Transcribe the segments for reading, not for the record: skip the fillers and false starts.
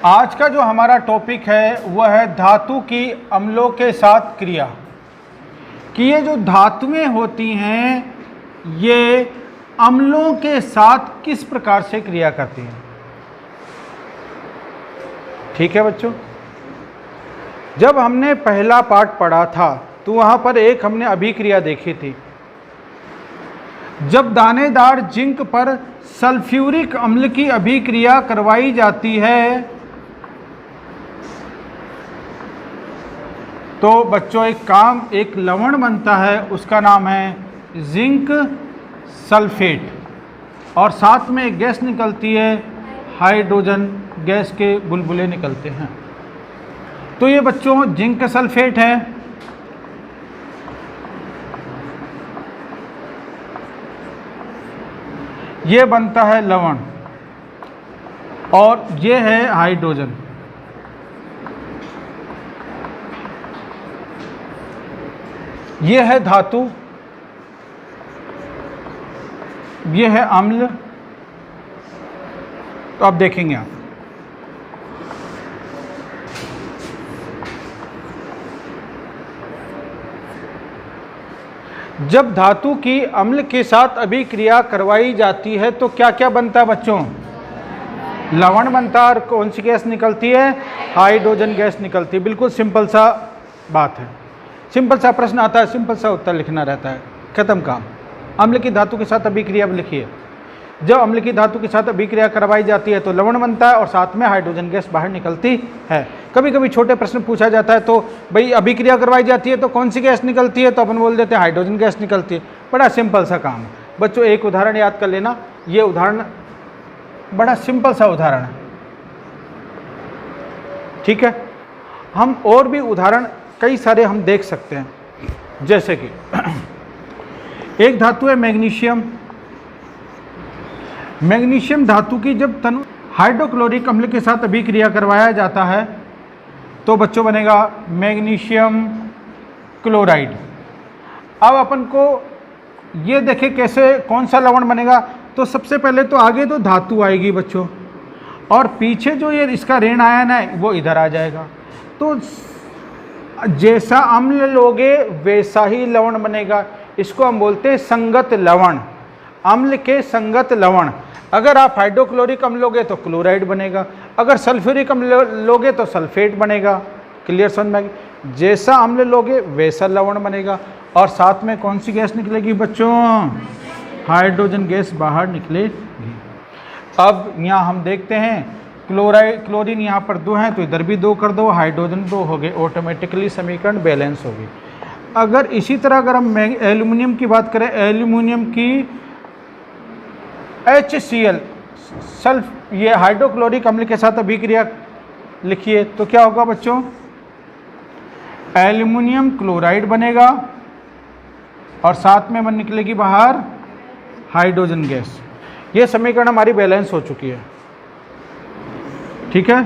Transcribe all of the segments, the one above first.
आज का जो हमारा टॉपिक है वह है धातु की अम्लों के साथ क्रिया। कि ये जो धातुएं होती हैं ये अम्लों के साथ किस प्रकार से क्रिया करती हैं। ठीक है बच्चों, जब हमने पहला पाठ पढ़ा था तो वहाँ पर एक हमने अभिक्रिया देखी थी। जब दानेदार जिंक पर सल्फ्यूरिक अम्ल की अभिक्रिया करवाई जाती है तो बच्चों एक लवण बनता है, उसका नाम है जिंक सल्फेट, और साथ में एक गैस निकलती है हाइड्रोजन गैस के बुलबुले निकलते हैं। तो ये बच्चों जिंक सल्फेट है। ये बनता है लवण और ये है हाइड्रोजन। ये है धातु, ये है अम्ल। तो अब देखेंगे आप, जब धातु की अम्ल के साथ अभिक्रिया करवाई जाती है तो क्या क्या बनता है बच्चों? लवण बनता है और कौन सी गैस निकलती है? हाइड्रोजन गैस निकलती है। बिल्कुल सिंपल सा बात है, सिंपल सा प्रश्न आता है, सिंपल सा उत्तर लिखना रहता है, खत्म काम। अम्ल की धातु के साथ अभिक्रिया लिखिए। जब अम्ल की धातु के साथ अभिक्रिया करवाई जाती है तो लवण बनता है और साथ में हाइड्रोजन गैस बाहर निकलती है। कभी कभी छोटे प्रश्न पूछा जाता है तो भाई अभिक्रिया करवाई जाती है तो कौन सी गैस निकलती है, तो अपन बोल देते हैं हाइड्रोजन गैस निकलती है। बड़ा सिंपल सा काम है बच्चों। एक उदाहरण याद कर लेना, ये उदाहरण बड़ा सिंपल सा उदाहरण है, ठीक है। हम और भी उदाहरण कई सारे हम देख सकते हैं, जैसे कि एक धातु है मैग्नीशियम। मैग्नीशियम धातु की जब तनु हाइड्रोक्लोरिक अम्ल के साथ अभिक्रिया करवाया जाता है तो बच्चों बनेगा मैग्नीशियम क्लोराइड। अब अपन को ये देखें कैसे कौन सा लवण बनेगा। तो सबसे पहले तो आगे तो धातु आएगी बच्चों, और पीछे जो ये इसका ऋण आयन है वो इधर आ जाएगा। तो जैसा अम्ल लोगे वैसा ही लवण बनेगा। इसको हम बोलते हैं संगत लवण, अम्ल के संगत लवण। अगर आप हाइड्रोक्लोरिक अम्ल लोगे तो क्लोराइड बनेगा, अगर सल्फ्यूरिक अम्ल लोगे तो सल्फेट बनेगा। क्लियर समझ में? जैसा अम्ल लोगे वैसा लवण बनेगा। और साथ में कौन सी गैस निकलेगी बच्चों? हाइड्रोजन गैस बाहर निकलेगी। अब यहाँ हम देखते हैं क्लोरीन यहाँ पर 2 हैं तो इधर भी 2 कर दो, हाइड्रोजन 2 हो गए, ऑटोमेटिकली समीकरण बैलेंस होगी। अगर इसी तरह अगर हम एल्यूमिनियम की बात करें, एल्यूमिनियम की HCl सल्फ ये हाइड्रोक्लोरिक अम्ल के साथ अभिक्रिया लिखिए तो क्या होगा बच्चों? एल्यूमिनियम क्लोराइड बनेगा और साथ में मन निकलेगी बाहर हाइड्रोजन गैस। ये समीकरण हमारी बैलेंस हो चुकी है, ठीक है।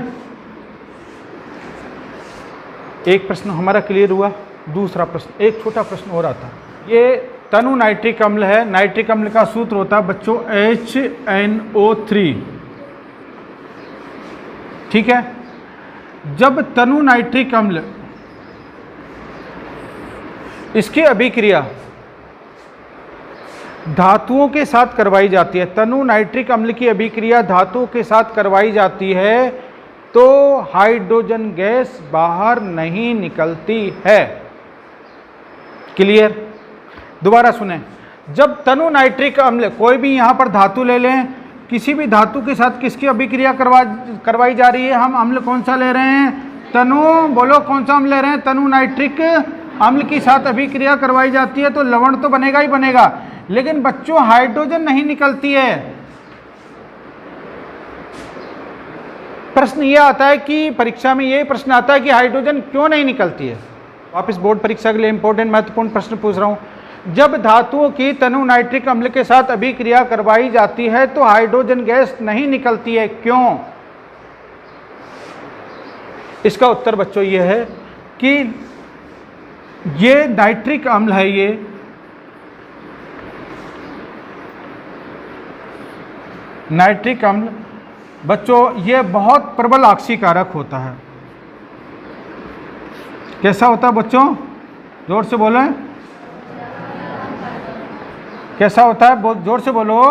एक प्रश्न हमारा क्लियर हुआ। दूसरा प्रश्न, एक छोटा प्रश्न और आता है। ये तनु नाइट्रिक अम्ल है। नाइट्रिक अम्ल का सूत्र होता है बच्चों HNO3, ठीक है। जब तनु नाइट्रिक अम्ल इसकी अभिक्रिया धातुओं के साथ करवाई जाती है, तनु नाइट्रिक अम्ल की अभिक्रिया धातुओं के साथ करवाई जाती है तो हाइड्रोजन गैस बाहर नहीं निकलती है। क्लियर? दोबारा सुने, जब तनु नाइट्रिक अम्ल, कोई भी यहाँ पर धातु ले लें, किसी भी धातु के साथ किसकी अभिक्रिया करवाई जा रही है, हम अम्ल कौन सा ले रहे हैं? तनु, बोलो कौन सा अम्ल ले रहे हैं? तनु नाइट्रिक अम्ल के साथ अभिक्रिया करवाई जाती है तो लवण तो बनेगा ही बनेगा, लेकिन बच्चों हाइड्रोजन नहीं निकलती है। प्रश्न ये आता है कि परीक्षा में ये प्रश्न आता है कि हाइड्रोजन क्यों नहीं निकलती है। वापस बोर्ड परीक्षा के लिए इंपॉर्टेंट महत्वपूर्ण प्रश्न पूछ रहा हूं। जब धातुओं की तनु नाइट्रिक अम्ल के साथ अभिक्रिया करवाई जाती है तो हाइड्रोजन गैस नहीं निकलती है, क्यों? इसका उत्तर बच्चों ये है कि ये नाइट्रिक अम्ल है, ये नाइट्रिक अम्ल बच्चों ये बहुत प्रबल आक्सीकारक होता है। कैसा होता है बच्चों, जोर से बोलें, कैसा होता है, बहुत जोर से बोलो।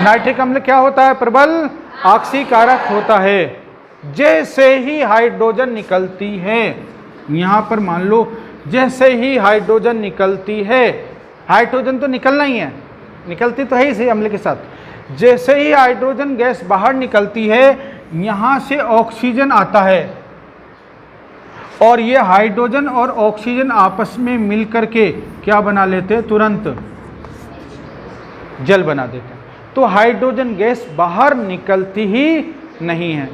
नाइट्रिक अम्ल क्या होता है, प्रबल आक्सीकारक होता है। जैसे ही हाइड्रोजन निकलती है, यहाँ पर मान लो जैसे ही हाइड्रोजन निकलती है, हाइड्रोजन तो निकलना ही है, निकलती तो है इसी अम्ल के साथ। जैसे ही हाइड्रोजन गैस बाहर निकलती है, यहाँ से ऑक्सीजन आता है और ये हाइड्रोजन और ऑक्सीजन आपस में मिलकर के क्या बना लेते हैं, तुरंत जल बना देते हैं। तो हाइड्रोजन गैस बाहर निकलती ही नहीं है।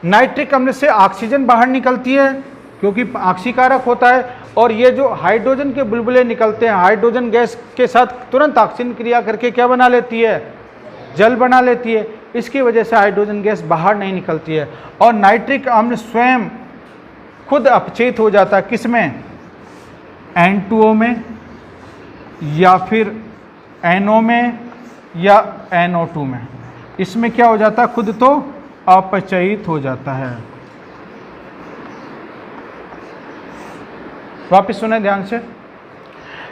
नाइट्रिक अम्ल से ऑक्सीजन बाहर निकलती है क्योंकि आक्सीकारक होता है, और ये जो हाइड्रोजन के बुलबुले निकलते हैं, हाइड्रोजन गैस के साथ तुरंत ऑक्सीजन क्रिया करके क्या बना लेती है, जल बना लेती है। इसकी वजह से हाइड्रोजन गैस बाहर नहीं निकलती है। और नाइट्रिक अम्ल स्वयं खुद अपचयित हो जाता है, किस में, N2O में या फिर NO में या NO2 में। इसमें क्या हो जाता है, खुद तो अपचयित हो जाता है। वापिस सुने ध्यान से।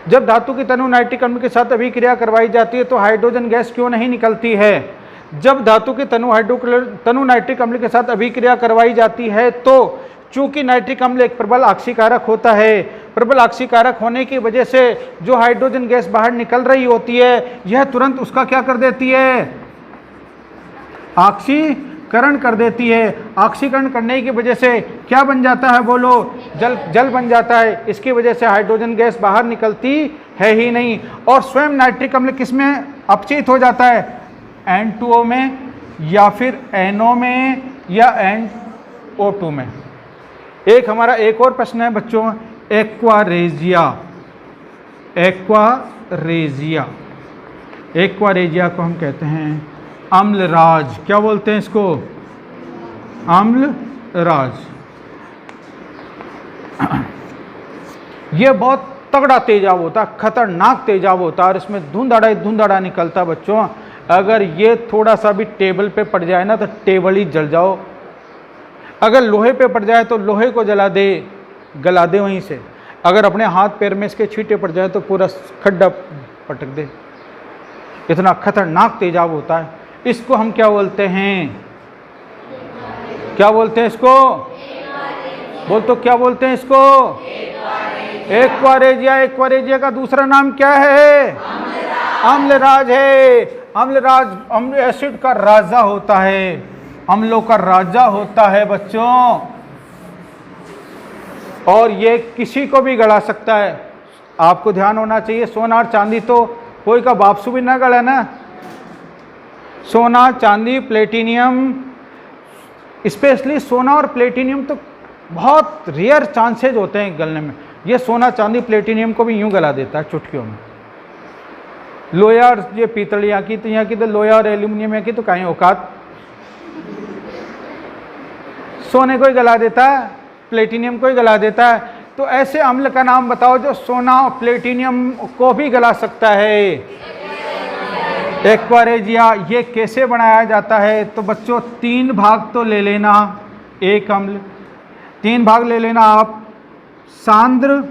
जब धातु की तनु नाइट्रिक अम्ल के साथ अभिक्रिया करवाई जाती है तो हाइड्रोजन गैस क्यों नहीं निकलती है। जब धातु की तनु नाइट्रिक अम्ल के साथ अभिक्रिया करवाई जाती है तो चूंकि नाइट्रिक अम्ल एक प्रबल आक्सीकारक होता है, प्रबल आक्सीकारक होने की वजह से जो हाइड्रोजन गैस बाहर निकल रही होती है, यह तुरंत उसका क्या कर देती है, ऑक्सीकरण कर देती है। ऑक्सीकरण करने की वजह से क्या बन जाता है, बोलो, जल बन जाता है। इसकी वजह से हाइड्रोजन गैस बाहर निकलती है ही नहीं। और स्वयं नाइट्रिक अम्ल किस में अपचयित हो जाता है, N2O में या फिर NO में या NO2 में। एक हमारा एक और प्रश्न है बच्चों, एक्वारेजिया। एक्वारेजिया, एक्वारेजिया को हम कहते हैं अम्लराज। क्या बोलते हैं इसको, अम्लराज। ये बहुत तगड़ा तेजाब होता है, खतरनाक तेजाब होता है और इसमें धुंधड़ा निकलता बच्चों। अगर ये थोड़ा सा भी टेबल पे पड़ जाए ना तो टेबल ही जल जाओ। अगर लोहे पे पड़ जाए तो लोहे को जला दे, गला दे वहीं से। अगर अपने हाथ पैर में इसके छींटे पड़ जाए तो पूरा खड्डा पटक दे। इतना खतरनाक तेजाब होता है। इसको हम क्या बोलते हैं, क्या बोलते हैं इसको, बोल तो क्या बोलते हैं इसको, एक्वारेजिया। एक्वारेजिया का दूसरा नाम क्या है, अम्लराज है। अम्लराज अम्ल एसिड का राजा होता है, अम्लों का राजा होता है बच्चों। और ये किसी को भी गला सकता है। आपको ध्यान होना चाहिए, सोना और चांदी तो कोई का बापसू भी ना गला ना। सोना, चांदी, प्लेटिनियम, स्पेशली सोना और प्लेटिनियम तो बहुत रेयर चांसेज होते हैं गलने में। ये सोना, चांदी, प्लेटिनियम को भी यूं गला देता है चुटकियों में। लोहा और ये पीतल यहाँ की तो लोहा और एल्यूमिनियम की तो कहीं औकात। सोने को ही गला देता है, प्लेटिनियम को ही गला देता है। तो ऐसे अम्ल का नाम बताओ जो सोना और प्लेटिनियम को भी गला सकता है। एक्वारेजिया। ये कैसे बनाया जाता है, तो बच्चों 3 भाग तो ले लेना एक अम्ल, 3 भाग ले लेना आप सांद्र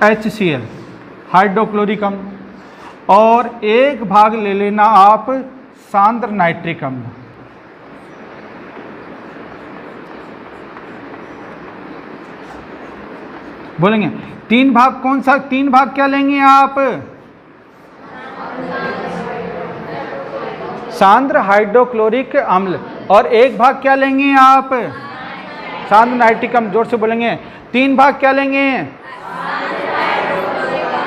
HCl हाइड्रोक्लोरिक अम्ल, और 1 भाग ले लेना आप सांद्र नाइट्रिक अम्ल। बोलेंगे 3 भाग कौन सा, 3 भाग क्या लेंगे आप, सांद्र हाइड्रोक्लोरिक अम्ल, और 1 भाग क्या लेंगे आप, सांद्र नाइट्रिक अम्ल। जोर से बोलेंगे 3 भाग क्या लेंगे,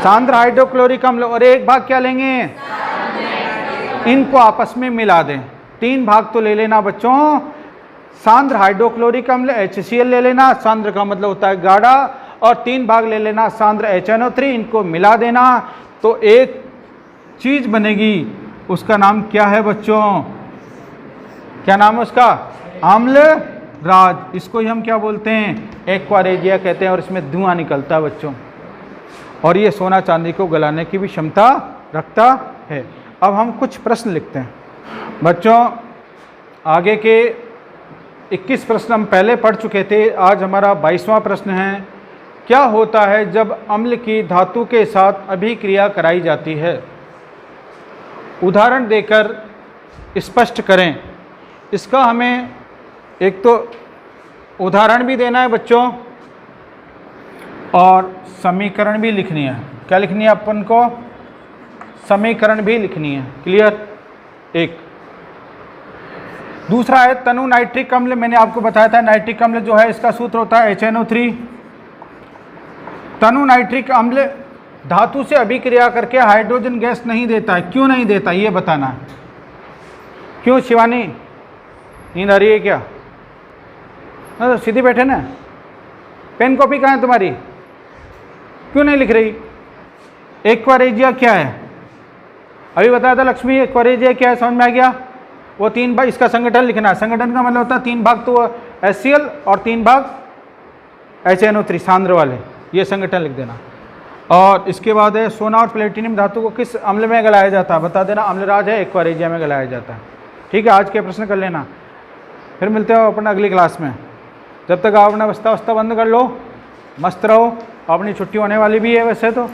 सांद्र हाइड्रोक्लोरिक अम्ल, और 1 भाग क्या लेंगे, इनको आपस में मिला दें। 3 भाग तो ले लेना बच्चों, सांद्र हाइड्रोक्लोरिक अम्ल HCl ले लेना, सांद्र का मतलब होता है गाढ़ा, और 3 भाग ले लेना सांद्र HNO3, इनको मिला देना तो एक चीज बनेगी। उसका नाम क्या है बच्चों, क्या नाम है उसका, अम्लराज। इसको ही हम क्या बोलते हैं, एक्वारेजिया कहते हैं। और इसमें धुआं निकलता है बच्चों, और ये सोना चांदी को गलाने की भी क्षमता रखता है। अब हम कुछ प्रश्न लिखते हैं। बच्चों, आगे के 21 प्रश्न हम पहले पढ़ चुके थे, आज हमारा 22वां प्रश्न है। क्या होता है जब अम्ल की धातु के साथ अभिक्रिया कराई जाती है? उदाहरण देकर स्पष्ट करें। इसका हमें एक तो उदाहरण भी देना है बच्चों, और समीकरण भी लिखनी है। क्या लिखनी है अपन को? समीकरण भी लिखनी है। क्लियर? एक। दूसरा है तनु नाइट्रिक अम्ल। मैंने आपको बताया था नाइट्रिक अम्ल जो है इसका सूत्र होता है HNO3। तनु नाइट्रिक अम्ल धातु से अभिक्रिया करके हाइड्रोजन गैस नहीं देता है। क्यों नहीं देता ये बताना है। क्यों शिवानी, नींद आ रही है क्या? तो सीधी बैठे ना। पेन कॉपी कहाँ है तुम्हारी? क्यों नहीं लिख रही? एक्वारेजिया क्या है? अभी बताया था लक्ष्मी, एक्वारेजिया क्या है, समझ में आ गया? वो 3 भाग, इसका संगठन लिखना है। संगठन का मतलब होता है 3 भाग तो HCl और 3 भाग HNO3 सांद्र वाले, ये संगठन लिख देना। और इसके बाद है सोना और प्लेटिनियम धातु को किस अम्ल में गलाया जाता है? बता देना। अम्लराज है, एक्वारेजिया में गलाया जाता है। ठीक है, आज के प्रश्न कर लेना। फिर मिलते हो अपन अगली क्लास में। जब तक आप अपना बस्ता बंद कर लो, मस्त रहो। अपनी छुट्टी होने वाली भी है वैसे तो।